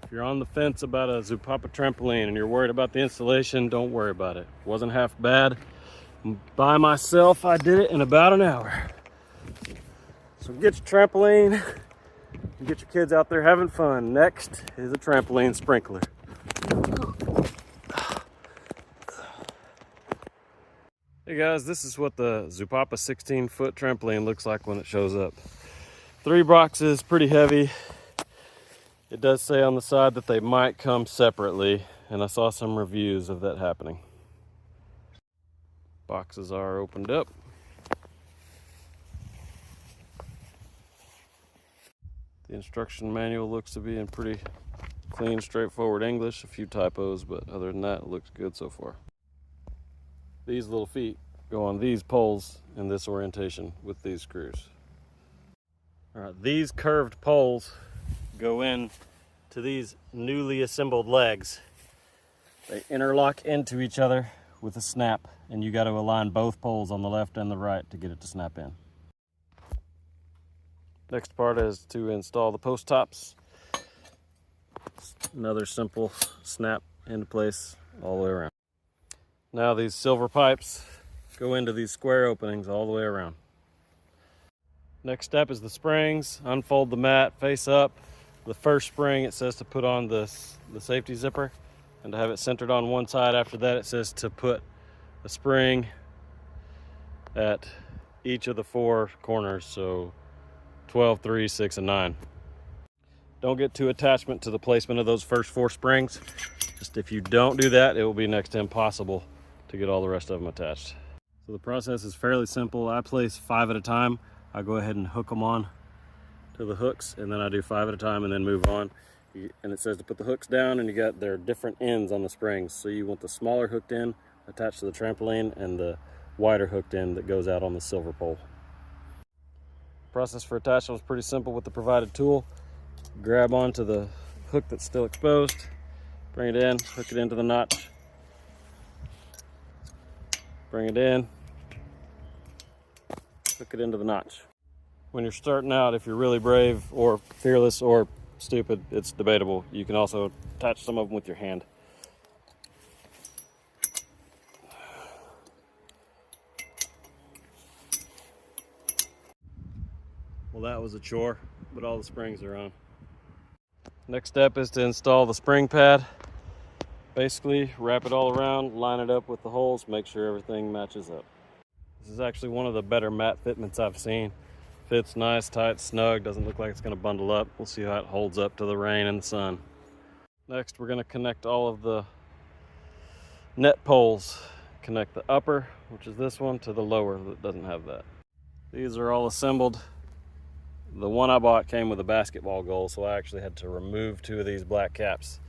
If you're on the fence about a Zupapa trampoline and you're worried about the installation, don't worry about it. It wasn't half bad. By myself, I did it in about an hour. So get your trampoline and get your kids out there having fun. Next is a trampoline sprinkler. Hey guys, this is what the Zupapa 16-foot trampoline looks like when it shows up. 3 boxes, pretty heavy. It does say on the side that they might come separately, and I saw some reviews of that happening. Boxes are opened up. The instruction manual looks to be in pretty clean, straightforward English. A few typos, but other than that, it looks good so far. These little feet go on these poles in this orientation with these screws. All right, these curved poles go in to these newly assembled legs. They interlock into each other with a snap, and you got to align both poles on the left and the right to get it to snap in. Next part is to install the post tops. Another simple snap into place all the way around. Now these silver pipes go into these square openings all the way around. Next step is the springs. Unfold the mat face up. The first spring, it says to put on the safety zipper and to have it centered on one side. After that, it says to put a spring at each of the 4 corners, so 12, 3, 6, and 9. Don't get too attachment to the placement of those first 4 springs. Just if you don't do that, it will be next to impossible to get all the rest of them attached. So the process is fairly simple. I place 5 at a time. I go ahead and hook them on to the hooks, and then I do 5 at a time and then move on. And it says to put the hooks down, and you got their different ends on the springs. So you want the smaller hooked end attached to the trampoline and the wider hooked end that goes out on the silver pole. Process for attachment is pretty simple with the provided tool. Grab onto the hook that's still exposed, bring it in, hook it into the notch, bring it in, hook it into the notch. When you're starting out, if you're really brave or fearless or stupid, it's debatable. You can also attach some of them with your hand. Well, that was a chore, but all the springs are on. Next step is to install the spring pad. Basically, wrap it all around, line it up with the holes, make sure everything matches up. This is actually one of the better mat fitments I've seen. Fits nice, tight, snug, doesn't look like it's gonna bundle up. We'll see how it holds up to the rain and the sun. Next, we're gonna connect all of the net poles. Connect the upper, which is this one, to the lower that doesn't have that. These are all assembled. The one I bought came with a basketball goal, so I actually had to remove 2 of these black caps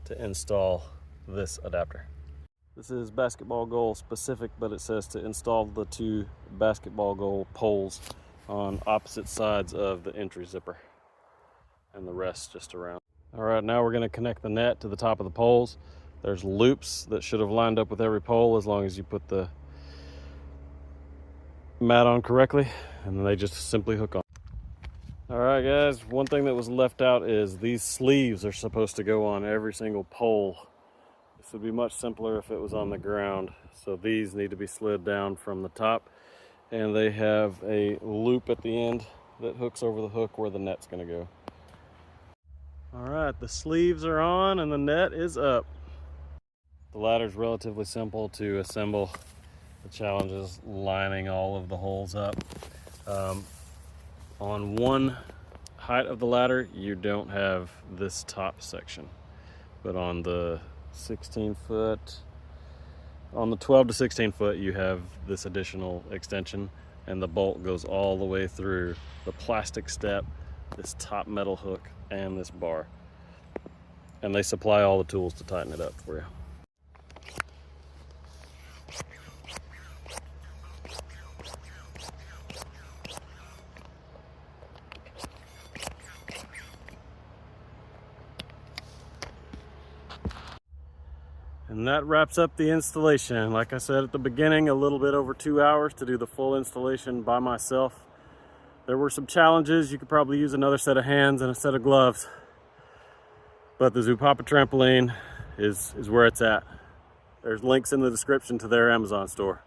to install this adapter. This is basketball goal specific, but it says to install the 2 basketball goal poles on opposite sides of the entry zipper, and the rest just around. All right, now we're gonna connect the net to the top of the poles. There's loops that should have lined up with every pole as long as you put the mat on correctly, and then they just simply hook on. All right guys, one thing that was left out is these sleeves are supposed to go on every single pole. This would be much simpler if it was on the ground. So these need to be slid down from the top, and they have a loop at the end that hooks over the hook where the net's gonna go. All right, the sleeves are on and the net is up. The ladder is relatively simple to assemble. The challenge is lining all of the holes up. On one height of the ladder, you don't have this top section, but on the 16 foot, on the 12 to 16 foot, you have this additional extension, and the bolt goes all the way through the plastic step, this top metal hook, and this bar. And they supply all the tools to tighten it up for you. And that wraps up the installation. Like I said at the beginning, a little bit over 2 hours to do the full installation by myself. There were some challenges. You could probably use another set of hands and a set of gloves. But the Zupapa trampoline is where it's at. There's links in the description to their Amazon store.